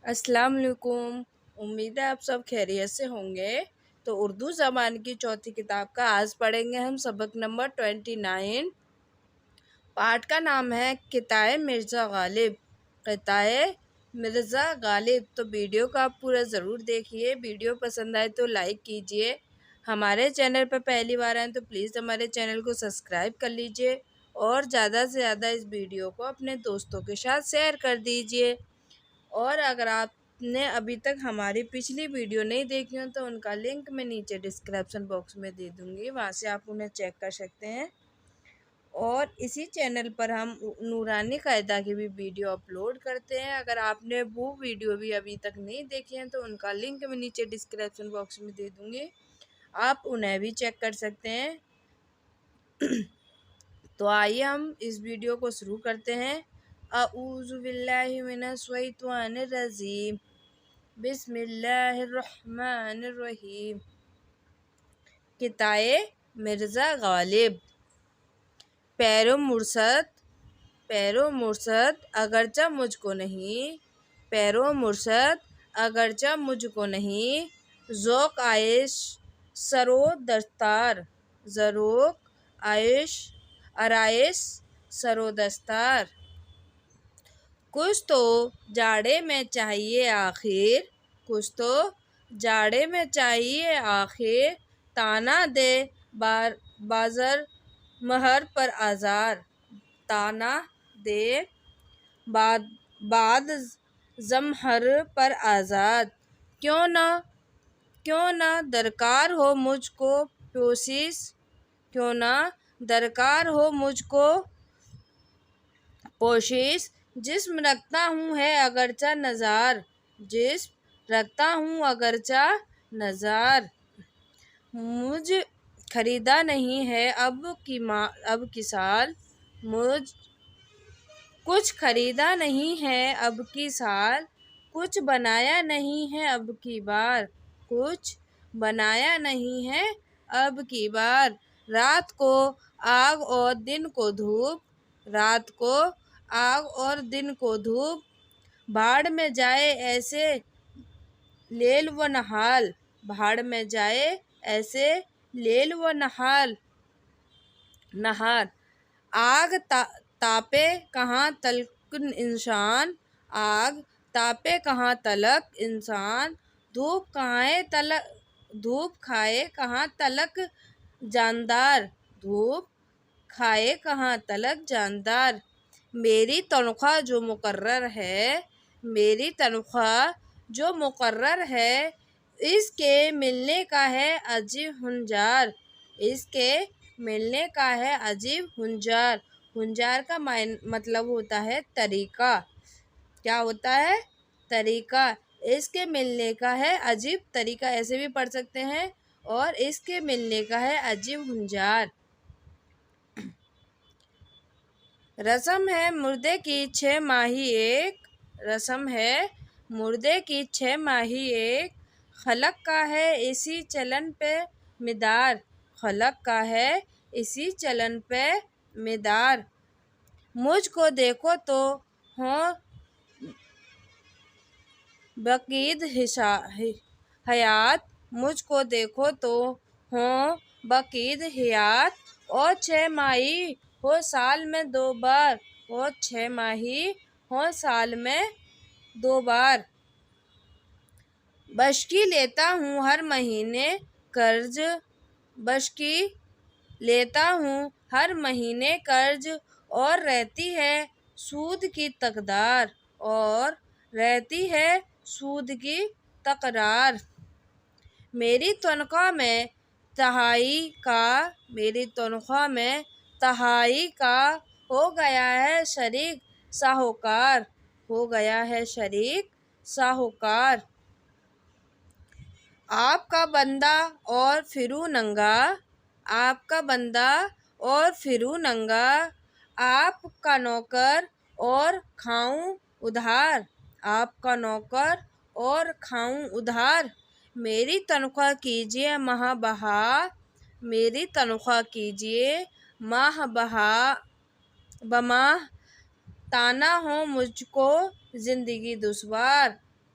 السلام علیکم۔ امید ہے آپ سب خیریت سے ہوں گے۔ تو اردو زبان کی چوتھی کتاب کا آج پڑھیں گے ہم سبق نمبر 29۔ پارٹ کا نام ہے قطعۂ مرزا غالب۔ قطعۂ مرزا غالب۔ تو ویڈیو کو آپ پورا ضرور دیکھیے۔ ویڈیو پسند آئے تو لائک کیجیے۔ ہمارے چینل پر پہلی بار آئیں تو پلیز ہمارے چینل کو سبسکرائب کر لیجیے اور زیادہ سے زیادہ اس ویڈیو کو اپنے دوستوں کے ساتھ شیئر کر دیجیے۔ اور اگر آپ نے ابھی تک ہماری پچھلی ویڈیو نہیں دیکھی ہو تو ان کا لنک میں نیچے ڈسکرپشن باکس میں دے دوں گی، وہاں سے آپ انہیں چیک کر سکتے ہیں۔ اور اسی چینل پر ہم نورانی قاعدہ کی بھی ویڈیو اپلوڈ کرتے ہیں۔ اگر آپ نے وہ ویڈیو بھی ابھی تک نہیں دیکھی ہیں تو ان کا لنک میں نیچے ڈسکرپشن باکس میں دے دوں گی، آپ انہیں بھی چیک کر سکتے ہیں۔ تو آئیے ہم اس ویڈیو کو شروع کرتے ہیں۔ اعوذ باللہ من الشیطان الرجیم، بسم اللہ الرحمن الرحیم۔ قطعۂ مرزا غالب۔ پیرو مرشد اگرچہ مجھ کو نہیں، پیرو مرشد اگرچہ مجھ کو نہیں، ذوق عیش سرو دستار، ذوق آرائش سرو دستار۔ کچھ تو جاڑے میں چاہیے آخر، کچھ تو جاڑے میں چاہیے آخر، تانا دے بازر مہر پر آزار، تانا دے باد زمہر پر آزاد۔ کیوں نہ درکار ہو مجھ کو پوشش، کیوں نہ درکار ہو مجھ کو پوشش، جسم رکھتا ہوں ہے اگرچہ نزار، جسم رکھتا ہوں اگرچہ نزار۔ مجھ خریدا نہیں ہے اب کی سال، مجھ کچھ خریدا نہیں ہے اب کی سال، کچھ بنایا نہیں ہے اب کی بار، کچھ بنایا نہیں ہے اب کی بار۔ رات کو آگ اور دن کو دھوپ، رات کو آگ اور دن کو دھوپ، بھاڑ میں جائے ایسے لیل و نہال، بھاڑ میں جائے ایسے لیل و نہار۔ آگ تاپے کہاں تلک انسان، آگ تاپے کہاں تلک انسان، دھوپ کھائے کہاں تلک جاندار، دھوپ کھائے کہاں تلک جاندار۔ میری تنخواہ جو مقرر ہے، میری تنخواہ جو مقرر ہے، اس کے ملنے کا ہے عجیب ہنجار، اس کے ملنے کا ہے عجیب ہنجار۔ ہنجار کا مطلب ہوتا ہے طریقہ۔ کیا ہوتا ہے؟ طریقہ۔ اس کے ملنے کا ہے عجیب طریقہ، ایسے بھی پڑھ سکتے ہیں، اور اس کے ملنے کا ہے عجیب ہنجار۔ رسم ہے مردے کی 6 ماہی ایک، رسم ہے مردے کی 6 ماہی ایک، خلق کا ہے اسی چلن پہ مدار، خلق کا ہے اسی چلن پہ مدار۔ مجھ کو دیکھو تو ہوں بقید حیات، مجھ کو دیکھو تو ہوں بقید حیات، اور 6 ماہی ہو سال میں 2 بار، اور 6 ماہی ہو سال میں 2 بار۔ بشکی لیتا ہوں ہر مہینے قرض، بشکی لیتا ہوں ہر مہینے قرض، اور رہتی ہے سود کی تقدار، اور رہتی ہے سود کی تقرار۔ میری تنخواہ میں تہائی کا، میری تنخواہ میں تہائی کا ہو گیا ہے شریک ساہوکار، ہو گیا ہے شریک ساہوکار۔ آپ کا بندہ اور پھروں ننگا، آپ کا بندہ اور پھروں ننگا، آپ کا نوکر اور کھاؤں ادھار، آپ کا نوکر اور کھاؤں ادھار۔ میری تنخواہ کیجیے ماہ بہا، میری تنخواہ کیجیے ماہ بماہ، تانا ہو مجھ کو زندگی دشوار،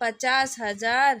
50,000।